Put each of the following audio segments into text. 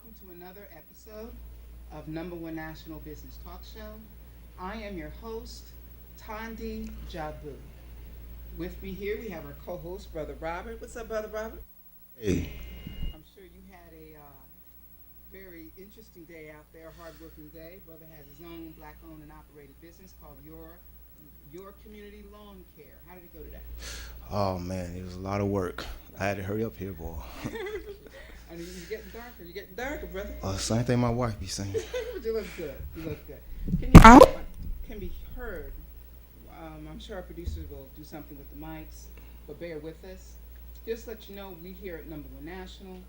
welcome to another episode of Number One National Business Talk Show. I am your host, Tandi Jabu. With me here, we have our co-host, Brother Robert. What's up, Brother Robert? Hey, I'm sure you had a very interesting day out there, hardworking day. Brother has his own black-owned and operated business called Your Community Lawn Care. How did it go today? oh man, it was a lot of work. I had to hurry up here, boy. I mean, you're getting darker. You're getting darker, brother. Same thing my wife be saying. But you look good. You look good. I hope it can be heard. I'm sure our producers will do something with the mics, but bear with us. Just let you know, we here at Number One National,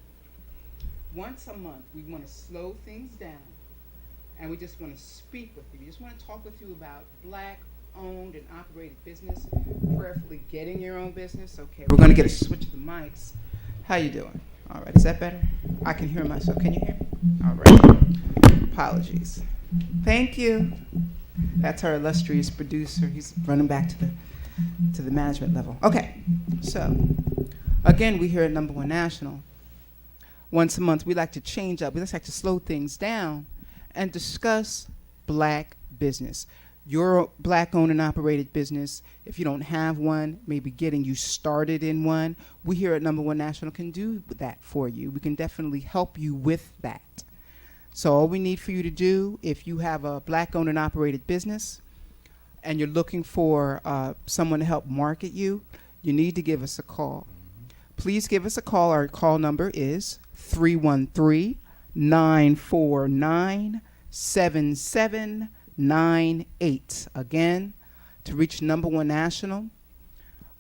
once a month, we want to slow things down, and we just want to speak with you. We just want to talk with you about black-owned and operated business, prayerfully getting your own business. Okay, we're going to get a switch of the mics. How you doing? All right, is that better? I can hear myself. Can you hear me? All right. Apologies. Thank you. That's our illustrious producer. He's running back to the management level. Okay, so again, we here at Number One National. Once a month, we like to change up. We just like to slow things down and discuss black business. Your black-owned and operated business, if you don't have one, maybe getting you started in one, we here at Number One National can do that for you. We can definitely help you with that. So all we need for you to do, if you have a black-owned and operated business and you're looking for someone to help market you, you need to give us a call. Please give us a call. Our call number is 313-949-7798. Again, to reach Number One National,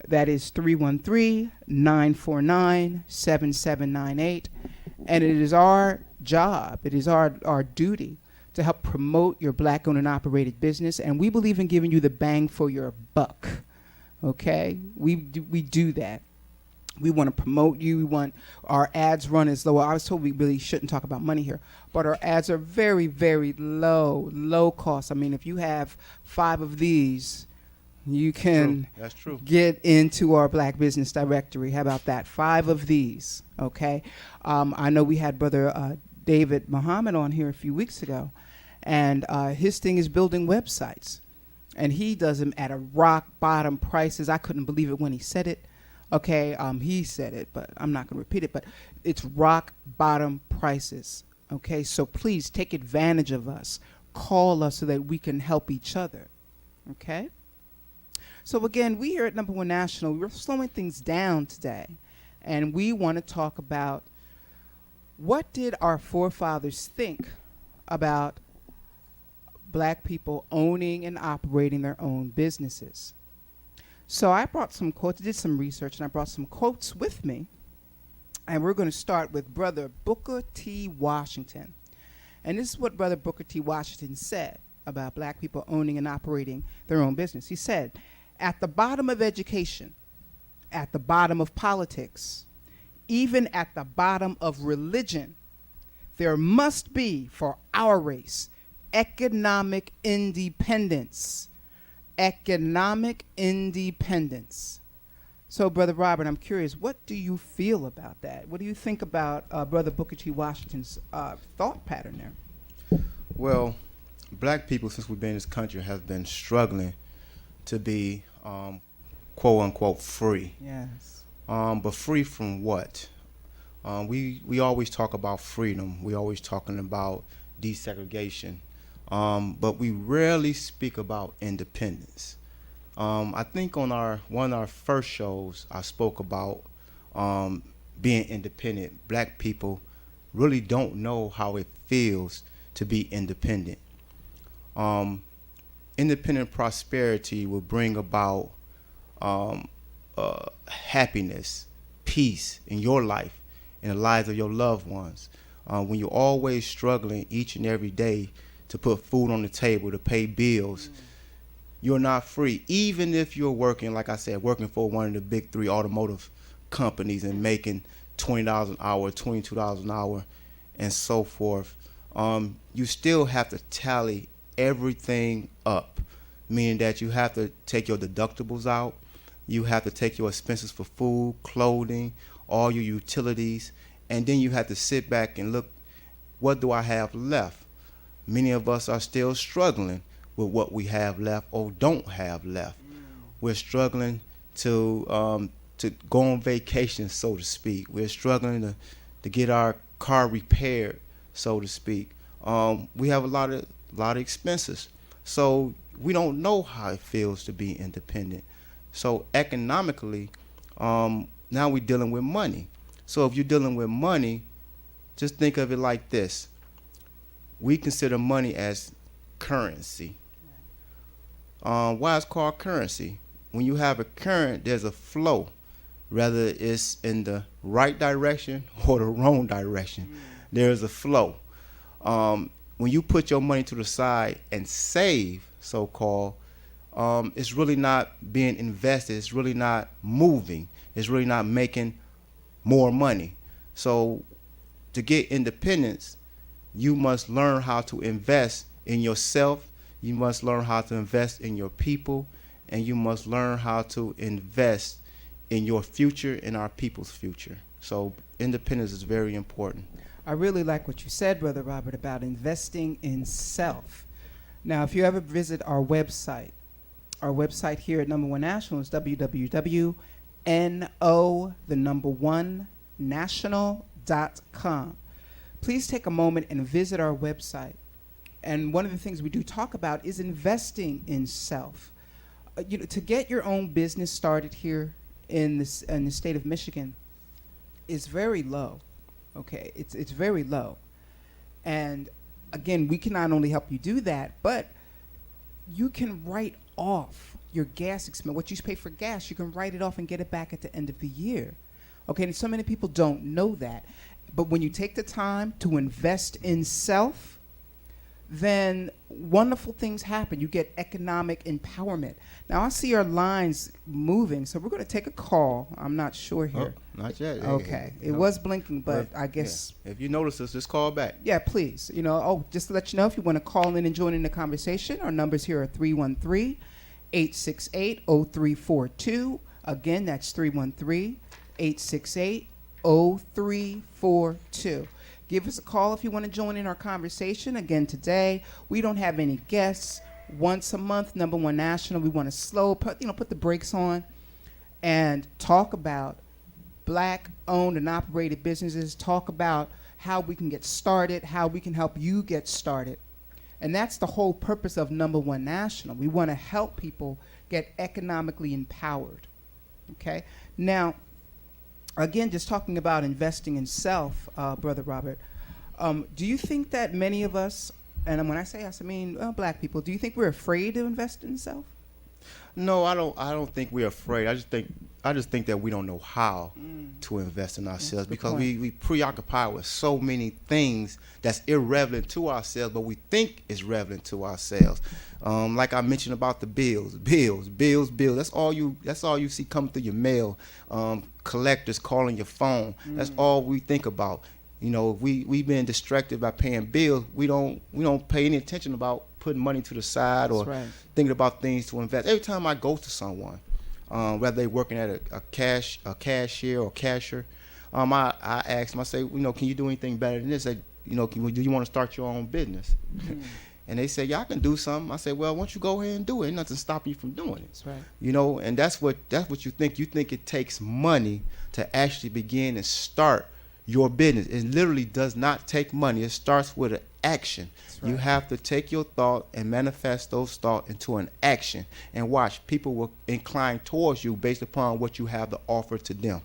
that is 313-949-7798. And it is our job, it is our duty to help promote your black-owned and operated business. And we believe in giving you the bang for your buck. Okay? We do that. We want to promote you. We want our ads run as low. I was told we really shouldn't talk about money here, but our ads are very, very low cost. I mean, if you have 5 of these, you can That's true. get into our Black Business Directory. How about that? 5 of these, okay? I know we had Brother David Muhammad on here a few weeks ago, and his thing is building websites, and he does them at a rock bottom prices. I couldn't believe it when he said it. Okay, he said it, but I'm not going to repeat it, but it's rock bottom prices. Okay, so please take advantage of us. Call us so that we can help each other. Okay? So again, we here at Number One National, we're slowing things down today, and we want to talk about what did our forefathers think about black people owning and operating their own businesses. So I brought some quotes, did some research, and I brought some quotes with me. And we're going to start with Brother Booker T. Washington. And this is what Brother Booker T. Washington said about black people owning and operating their own business. He said, at the bottom of education, at the bottom of politics, even at the bottom of religion, there must be, for our race, economic independence. Economic independence. So, Brother Robert, I'm curious, what do you feel about that? What do you think about Brother Booker T. Washington's thought pattern there? Well, black people, since we've been in this country, have been struggling to be quote unquote free. Yes. But free from what? We always talk about freedom. We always talking about desegregation. But we rarely speak about independence. I think on one of our first shows, I spoke about being independent. Black people really don't know how it feels to be independent. Independent prosperity will bring about happiness, peace in your life, in the lives of your loved ones. When you're always struggling each and every day to put food on the table, to pay bills, you're not free. Even if you're working, like I said, working for one of the big 3 automotive companies and making $20 an hour, $22 an hour, and so forth, you still have to tally everything up, meaning that you have to take your deductibles out, you have to take your expenses for food, clothing, all your utilities, and then you have to sit back and look what do I have left? Many of us are still struggling with what we have left or don't have left. We're struggling to go on vacation, so to speak. We're struggling to get our car repaired, so to speak. We have a lot of expenses, so we don't know how it feels to be independent. So economically, now we're dealing with money. So if you're dealing with money, just think of it like this. We consider money as currency. Why it's called currency? When you have a current, there's a flow, whether it's in the right direction or the wrong direction. There's a flow. When you put your money to the side and save, so-called, it's really not being invested. It's really not moving. It's really not making more money. So to get independence, you must learn how to invest in yourself. You must learn how to invest in your people, and you must learn how to invest in your future and our people's future. So independence is very important. I really like what you said, Brother Robert, about investing in self. Now, if you ever visit our website here at Number One National is www.no1national.com. Please take a moment and visit our website. And one of the things we do talk about is investing in self. To get your own business started here in the state of Michigan is very low. Okay, it's very low. And again, we can not only help you do that, but you can write off your gas expense. What you pay for gas, you can write it off and get it back at the end of the year. Okay, and so many people don't know that. But when you take the time to invest in self, then wonderful things happen. You get economic empowerment. Now, I see our lines moving, so we're going to take a call. I'm not sure here. Oh, not yet. Okay. It was blinking, but I guess... Yeah. If you notice us, just call back. Yeah, please. Just to let you know, if you want to call in and join in the conversation, our numbers here are 313-868-0342. Again, that's 313-868-0342. Give us a call if you want to join in our conversation. Again, today, we don't have any guests. Once a month, Number One National, we want to put the brakes on and talk about Black-owned and operated businesses, talk about how we can get started, how we can help you get started. And that's the whole purpose of Number One National. We want to help people get economically empowered. Okay? Now, again, just talking about investing in self, Brother Robert, do you think that many of us, and when I say us, I mean Black people, do you think we're afraid to invest in self? No, I don't think we're afraid. I just think that we don't know how to invest in ourselves because we preoccupy with so many things that's irrelevant to ourselves, but we think is relevant to ourselves. Like I mentioned about the bills. That's all you see come through your mail. Collectors calling your phone. That's all we think about. We've been distracted by paying bills. We don't pay any attention about putting money to the side or thinking about things to invest. Every time I go to someone, whether they're working at a cashier or cashier, I ask them, I say, can you do anything better than this? Do you want to start your own business? And they say, yeah, I can do something. I say, well, why don't you go ahead and do it? Ain't nothing stopping you from doing it. That's right. And that's what you think. You think it takes money to actually begin and start your business. It literally does not take money. It starts with an action. Right. You have to take your thought and manifest those thoughts into an action. And watch, people will incline towards you based upon what you have to offer to them.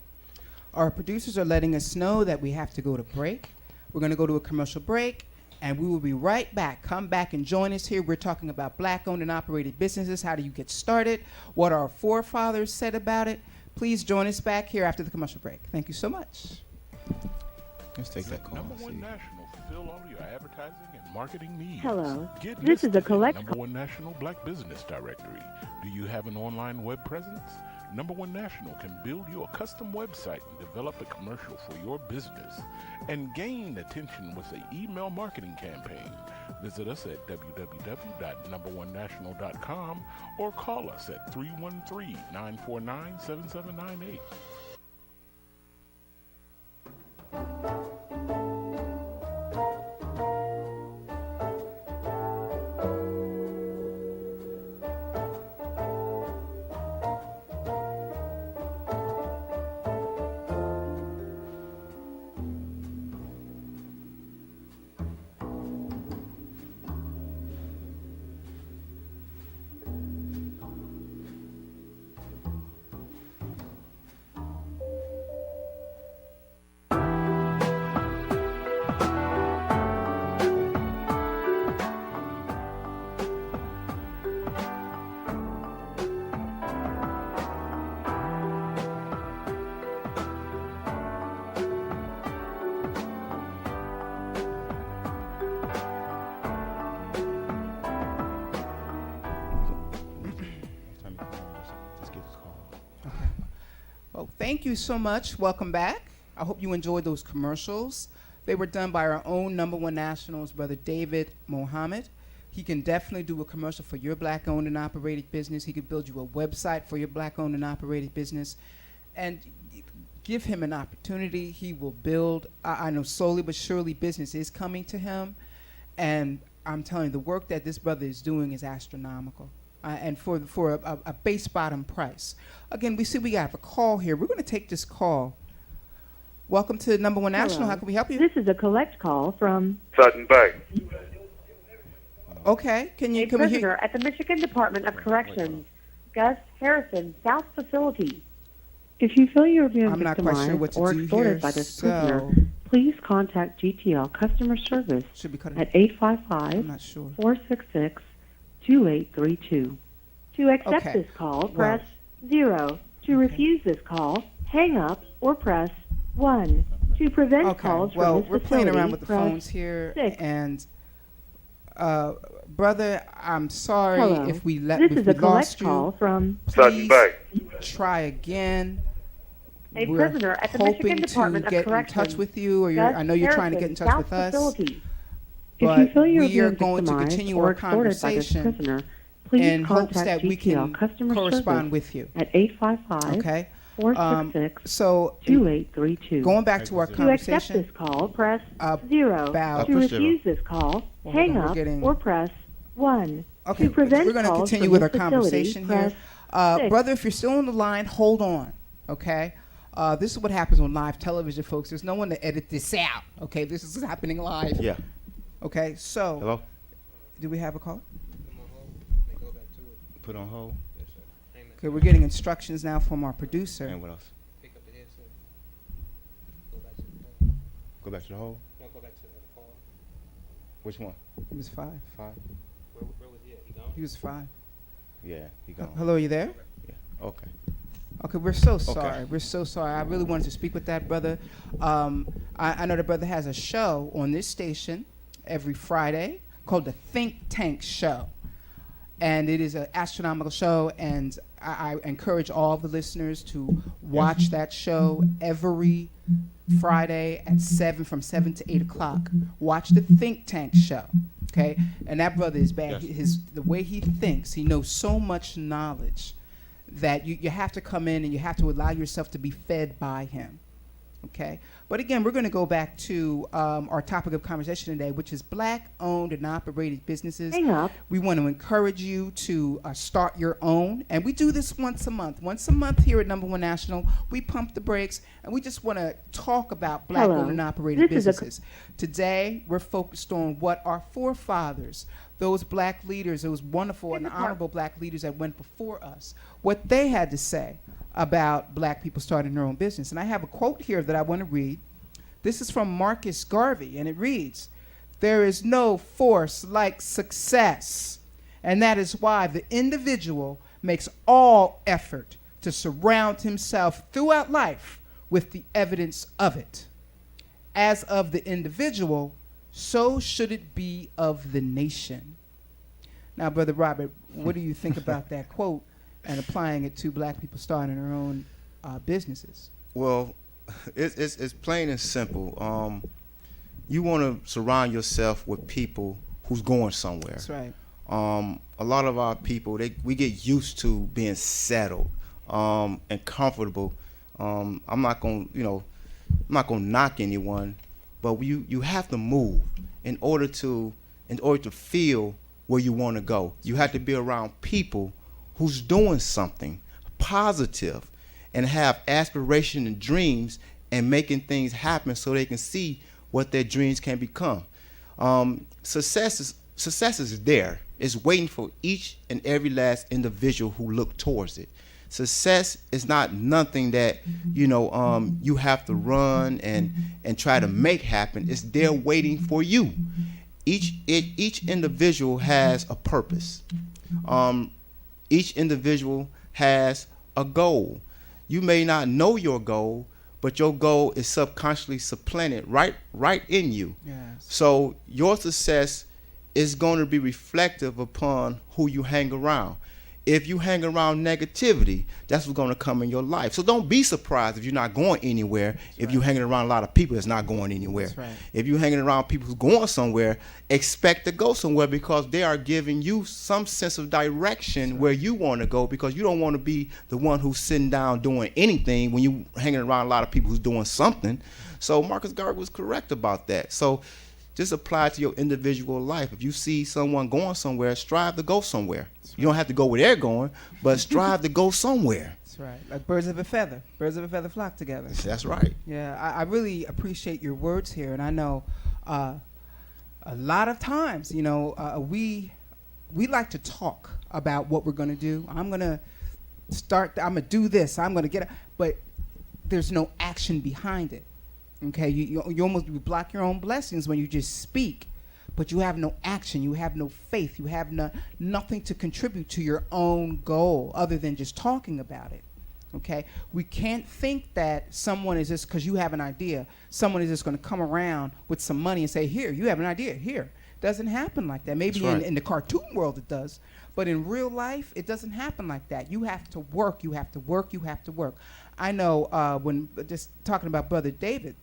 Our producers are letting us know that we have to go to break. We're going to go to a commercial break, and we will be right back. Come back and join us here. We're talking about Black-owned and operated businesses. How do you get started? What our forefathers said about it. Please join us back here after the commercial break. Thank you so much. Let's take that call. Number One National, fulfill all your advertising and marketing needs. Hello, Get this is a listed in collect. Number One National Black Business Directory. Do you have an online web presence? Number One National can build you a custom website and develop a commercial for your business and gain attention with an email marketing campaign. Visit us at www.numberonenational.com or call us at 313-949-7798. thank you so much. Welcome back. I hope you enjoyed those commercials. They were done by our own number one nationals, Brother David Muhammad. He can definitely do a commercial for your black-owned and operated business. He could build you a website for your black-owned and operated business. And give him an opportunity. He will build, I know slowly but surely business is coming to him. And I'm telling you, the work that this brother is doing is astronomical. And for a base bottom price. Again, we have a call here. We're going to take this call. Welcome to Number One National. Hello. How can we help you? This is a collect call from Sutton Bay. Okay. Can a we hear? prisoner at the Michigan Department of Corrections, Gus Harrison, South Facility. If you feel you are being I'm not quite sure victimized what to or do extorted here, by this so prisoner, please contact GTL Customer Service should be cutting. at I'm not sure. 855-466-2832. To accept Okay. this call, Well- press 0. To refuse this call, hang up or press 1. To prevent Okay. calls from Well, this we're playing facility, around with the press phones here, 6. and brother, I'm sorry Hello. if we This if is we a collect lost call you. from Sutton Please Bay. try again. a We're prisoner at the hoping Michigan Department to of get in Corrections. touch with you, or Gus I know you're trying to get in touch Harrison, with South us. Facility. But If you feel you are we are being going to victimized continue or our extorted by this conversation prisoner, please in hopes contact that we GTL can Customer correspond Service with you. at 855 Okay. 466 So 2832. going back to our To accept conversation, this call, press about- 0. I'll To push 0. refuse this call, Well, hang we're up getting- or press 1. okay, To prevent we're going to calls continue from with our this facility, conversation here. press 6. Brother, if you're still on the line, hold on. Okay. This is what happens on live television, folks. There's no one to edit this out. Okay, this is happening live. Yeah. Okay, so Hello? do we have a call? Put on hold. Okay, we're getting instructions now from our producer. And what else? Pick up the headset. Go back to the phone. Go back to the hold. No, go back to the call. Which one? He was 5. 5? Where was he at? He gone? He was 5. Yeah, he gone. Hello, are you there? Yeah. Okay. Okay, we're so sorry. We're so sorry. I really wanted to speak with that brother. I know the brother has a show on this station every Friday called the Think Tank Show. And it is an astronomical show, and I encourage all the listeners to watch that show every Friday at 7 to 8 o'clock. Watch the Think Tank Show, okay? And that brother is bad. Yes. The way he thinks, he knows so much knowledge that you have to come in and you have to allow yourself to be fed by him, okay? But again, we're going to go back to our topic of conversation today, which is black-owned and operated businesses. Hang up. We want to encourage you to start your own, and we do this once a month. Once a month here at Number One National, we pump the brakes, and we just want to talk about black-owned Hello. and operated This is a businesses. Today, we're focused on what our forefathers, those black leaders, those wonderful and honorable black leaders that went before us, what they had to say about black people starting their own business. And I have a quote here that I want to read. This is from Marcus Garvey, and it reads, "There is no force like success, and that is why the individual makes all effort to surround himself throughout life with the evidence of it. As of the individual, so should it be of the nation." Now, Brother Robert, what do you think about that quote and applying it to black people starting their own businesses? Well, it's plain and simple. You want to surround yourself with people who's going somewhere. That's right. A lot of our people, we get used to being settled and comfortable. I'm not gonna knock anyone, but you have to move in order to feel where you want to go. You have to be around people who's doing something positive and have aspiration and dreams and making things happen so they can see what their dreams can become. Success is there. It's waiting for each and every last individual who look towards it. Success is not nothing that you have to run and try to make happen. It's there waiting for you. Each individual has a purpose. Each individual has a goal. You may not know your goal, but your goal is subconsciously supplanted right in you. Yes. So your success is going to be reflective upon who you hang around. if you hang around negativity, that's what's going to come in your life. So don't be surprised if you're not going anywhere. If you're hanging around a lot of people that's not going anywhere. That's right. If you're hanging around people who's going somewhere, expect to go somewhere, because they are giving you some sense of direction where you want to go, because you don't want to be the one who's sitting down doing anything when you hanging around a lot of people who's doing something. So Marcus Garvey was correct about that. So just apply it to your individual life. If you see someone going somewhere, strive to go somewhere. You don't have to go where they're going, but strive to go somewhere. That's right. Like birds of a feather. Birds of a feather flock together. That's right. Yeah, I really appreciate your words here, and I know a lot of times, we like to talk about what we're going to do. I'm going to do this. I'm going to get it, but there's no action behind it. Okay, you almost block your own blessings when you just speak, but you have no action, you have no faith, you have nothing to contribute to your own goal other than just talking about it. Okay, we can't think that someone is just, because you have an idea, someone is just going to come around with some money and say, here, you have an idea, here. Doesn't happen like that. Maybe That's right. in the cartoon world it does, but in real life it doesn't happen like that. You have to work, you have to work, you have to work. I know when just talking about Brother David,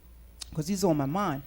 because he's on my mind,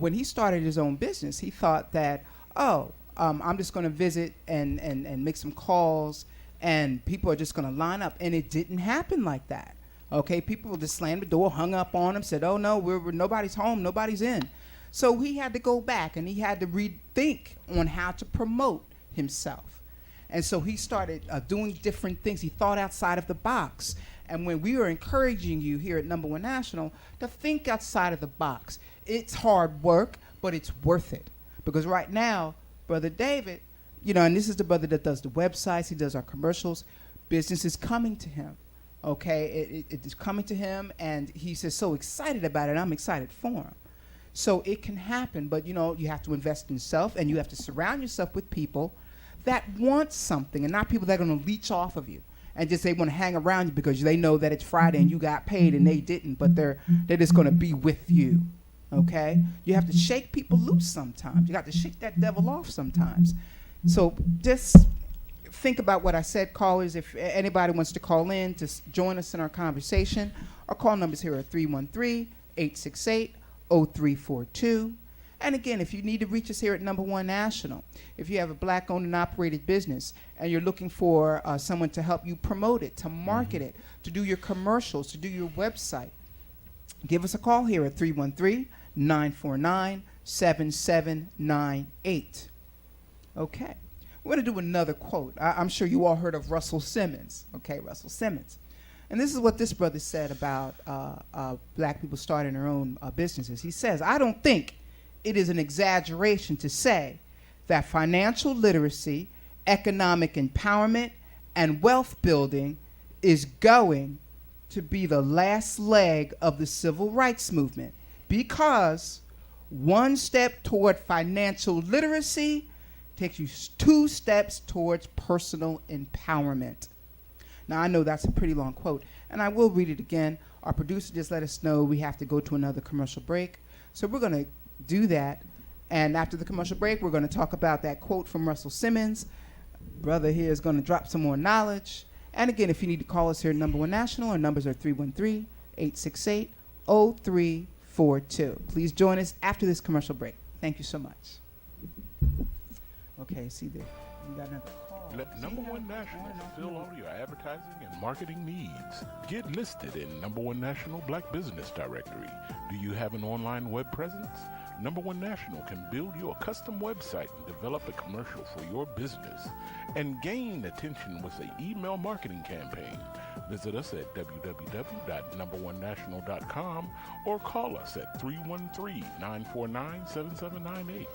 when he started his own business, he thought that, I'm just going to visit and make some calls, and people are just going to line up. And it didn't happen like that. Okay, people just slammed the door, hung up on him, said, oh, no, nobody's home, nobody's in. So he had to go back, and he had to rethink on how to promote himself. And so he started doing different things. He thought outside of the box. And when we are encouraging you here at Number One National to think outside of the box, it's hard work, but it's worth it. Because right now, Brother David, and this is the brother that does the websites, he does our commercials, business is coming to him, okay? It is coming to him, and he's just so excited about it. I'm excited for him. So it can happen, but, you have to invest in yourself, and you have to surround yourself with people that want something and not people that are going to leech off of you and just they want to hang around you because they know that it's Friday and you got paid and they didn't, but they're just going to be with you. Okay? You have to shake people loose sometimes. You got to shake that devil off sometimes. So just think about what I said, callers. If anybody wants to call in to join us in our conversation, our call numbers here are 313-868-0342. And again, if you need to reach us here at Number One National, if you have a black-owned and operated business and you're looking for someone to help you promote it, to market it, to do your commercials, to do your website, give us a call here at 313-949-7798. Okay. We're going to do another quote. I'm sure you all heard of Russell Simmons. Okay, Russell Simmons. And this is what this brother said about black people starting their own businesses. He says, I don't think it is an exaggeration to say that financial literacy, economic empowerment, and wealth building is going to be the last leg of the civil rights movement, because one step toward financial literacy takes you 2 steps towards personal empowerment. Now, I know that's a pretty long quote, and I will read it again. Our producer just let us know we have to go to another commercial break, so we're going to do that, and after the commercial break we're going to talk about that quote from Russell Simmons. Brother here is going to drop some more knowledge. And again, if you need to call us here at Number One National, our numbers are 313-868-0342. Please join us after this commercial break. Thank you so much. Okay, see there, we got another call. Let Number One National fulfill all your advertising and marketing needs. Get listed in Number One National Black Business Directory. Do you have an online web presence? Number One National can build you a custom website and develop a commercial for your business and gain attention with an email marketing campaign. Visit us at www.numberonenational.com or call us at 313-949-7798.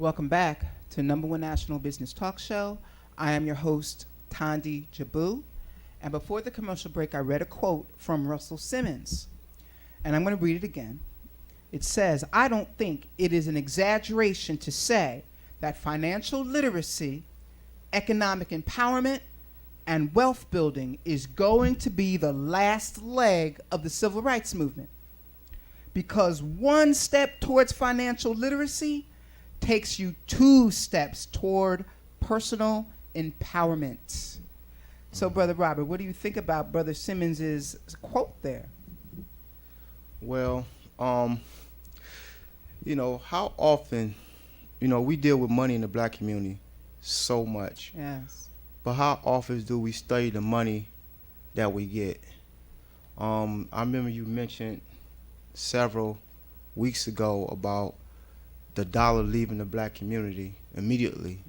Welcome back to Number One National Business Talk Show. I am your host, Tandi Jabu. And before the commercial break, I read a quote from Russell Simmons. And I'm going to read it again. It says, "I don't think it is an exaggeration to say that financial literacy, economic empowerment, and wealth building is going to be the last leg of the civil rights movement. Because one step towards financial literacy takes you 2 steps toward personal empowerment." So, Brother Robert, what do you think about Brother Simmons's quote there? Well, how often, we deal with money in the black community so much. Yes. But how often do we study the money that we get? I remember you mentioned several weeks ago about the dollar leaving the black community immediately,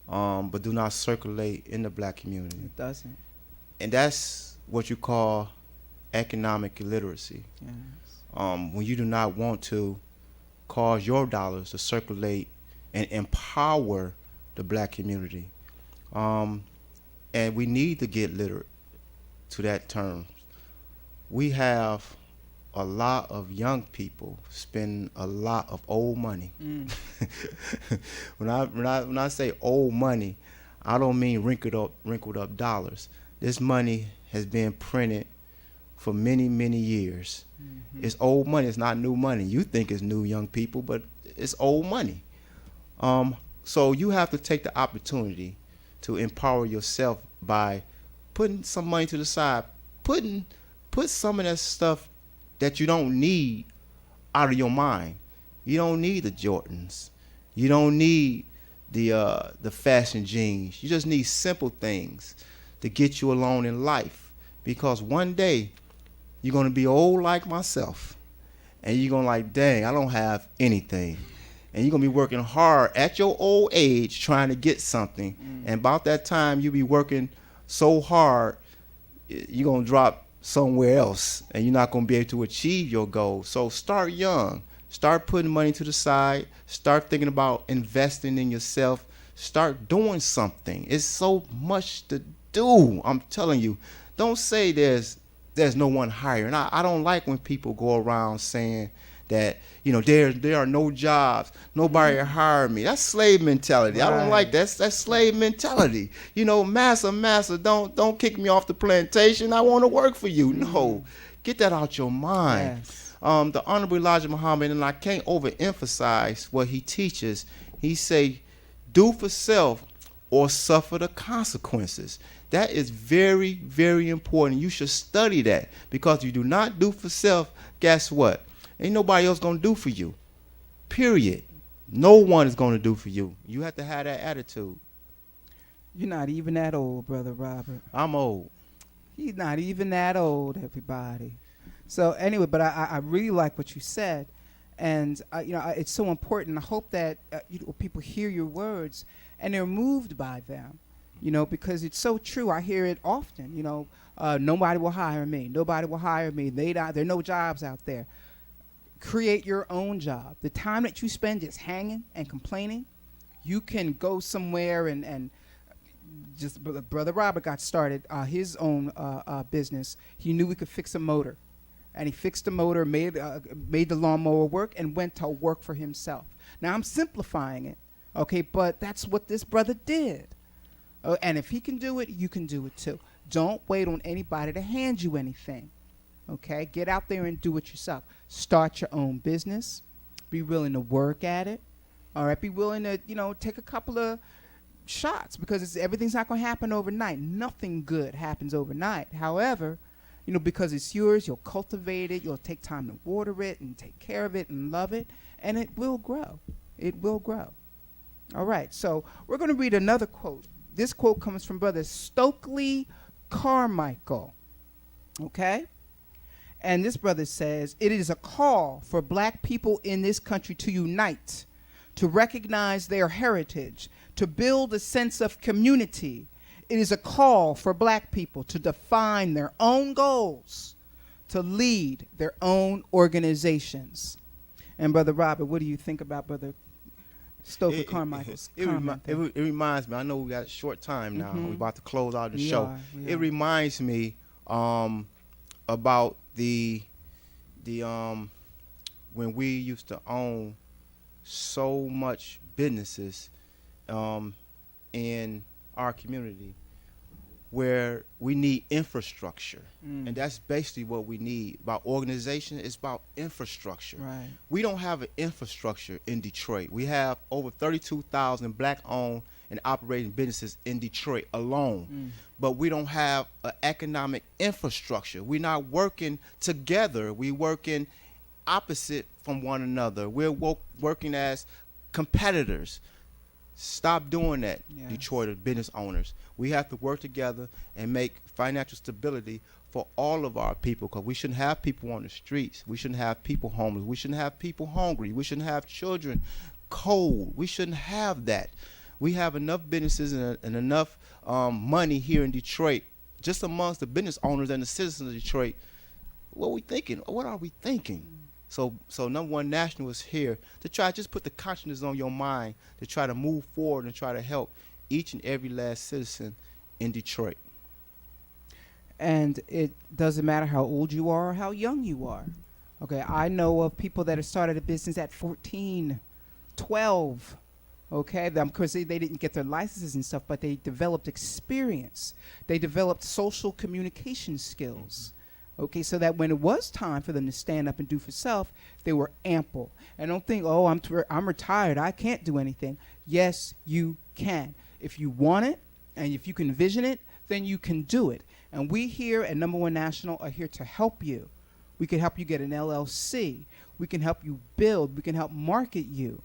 but do not circulate in the black community. It doesn't. And that's what you call economic illiteracy. Yes. When you do not want to cause your dollars to circulate and empower the black community. And we need to get literate to that term. We have a lot of young people spend a lot of old money. When I say old money, I don't mean wrinkled up dollars. This money has been printed for many, many years. Mm-hmm. It's old money. It's not new money. You think it's new, young people, but it's old money. So you have to take the opportunity to empower yourself by putting some money to the side, put some of that stuff that you don't need out of your mind. You don't need the Jordans. You don't need the fashion jeans. You just need simple things to get you along in life. Because one day you're gonna be old like myself, and you're gonna like, dang, I don't have anything. And you're gonna be working hard at your old age trying to get something. And about that time you be working so hard, you're gonna drop somewhere else and you're not gonna be able to achieve your goal. So start young. Start putting money to the side. Start thinking about investing in yourself. Start doing something. It's so much to do. I'm telling you. Don't say there's no one hiring. I don't like when people go around saying that, there are no jobs, nobody hire me. That's slave mentality. Right. I don't like that. That's slave mentality. Massa, don't kick me off the plantation. I want to work for you. No, get that out your mind. Yes. The Honorable Elijah Muhammad, and I can't overemphasize what he teaches. He say, do for self or suffer the consequences. That is very, very important. You should study that, because if you do not do for self, guess what? Ain't nobody else gonna do for you. Period. No one is gonna do for you. You have to have that attitude. You're not even that old, Brother Robert. I'm old. He's not even that old, everybody. So anyway, but I really like what you said, and it's so important. I hope that people hear your words and they're moved by them. Because it's so true. I hear it often. Nobody will hire me. Nobody will hire me. There are no jobs out there. Create your own job. The time that you spend just hanging and complaining, you can go somewhere and just. Brother Robert got started his own business. He knew he could fix a motor, and he fixed the motor, made the lawnmower work, and went to work for himself. Now I'm simplifying it, okay, but that's what this brother did. And if he can do it, you can do it too. Don't wait on anybody to hand you anything. Okay? Get out there and do it yourself. Start your own business. Be willing to work at it. All right? Be willing to, take a couple of shots, because everything's not going to happen overnight. Nothing good happens overnight. However, because it's yours, you'll cultivate it. You'll take time to water it and take care of it and love it, and it will grow. It will grow. All right. So we're going to read another quote. This quote comes from Brother Stokely Carmichael, okay? And this brother says, "It is a call for black people in this country to unite, to recognize their heritage, to build a sense of community. It is a call for black people to define their own goals, to lead their own organizations." And Brother Robert, what do you think about Brother Stokely Carmichael's comment there. It reminds me. I know we got a short time now. We're about to close out the show. We It are. reminds me about the when we used to own so much businesses in our community where we need infrastructure. And that's basically what we need. About organization, it's about infrastructure. Right. We don't have an infrastructure in Detroit. We have over 32,000 black-owned and operating businesses in Detroit alone. But we don't have an economic infrastructure. We're not working together. We're working opposite from one another. We're working as competitors. Stop doing that, Yes. Detroit business owners. We have to work together and make financial stability for all of our people, because we shouldn't have people on the streets. We shouldn't have people homeless. We shouldn't have people hungry. We shouldn't have children cold. We shouldn't have that. We have enough businesses and enough money here in Detroit, just amongst the business owners and the citizens of Detroit. What are we thinking? What are we thinking? So Number One National is here to try to just put the consciousness on your mind to try to move forward and try to help each and every last citizen in Detroit. And it doesn't matter how old you are or how young you are. Okay, I know of people that have started a business at 14, 12. Okay, of course they didn't get their licenses and stuff, but they developed experience. They developed social communication skills. Okay, so that when it was time for them to stand up and do for self, they were ample. And don't think, oh, I'm retired, I can't do anything. Yes, you can. If you want it and if you can vision it, then you can do it. And we here at Number One National are here to help you. We can help you get an LLC. We can help you build. We can help market you.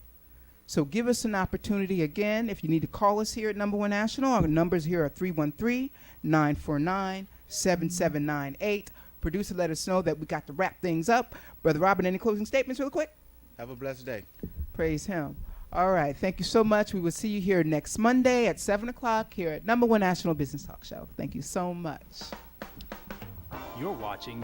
So give us an opportunity. Again, if you need to call us here at Number One National, our numbers here are 313-949-7798. Producer, let us know that we got to wrap things up. Brother Robin, any closing statements real quick? Have a blessed day. Praise him. All right. Thank you so much. We will see you here next Monday at 7 o'clock here at Number One National Business Talk Show. Thank you so much. You're watching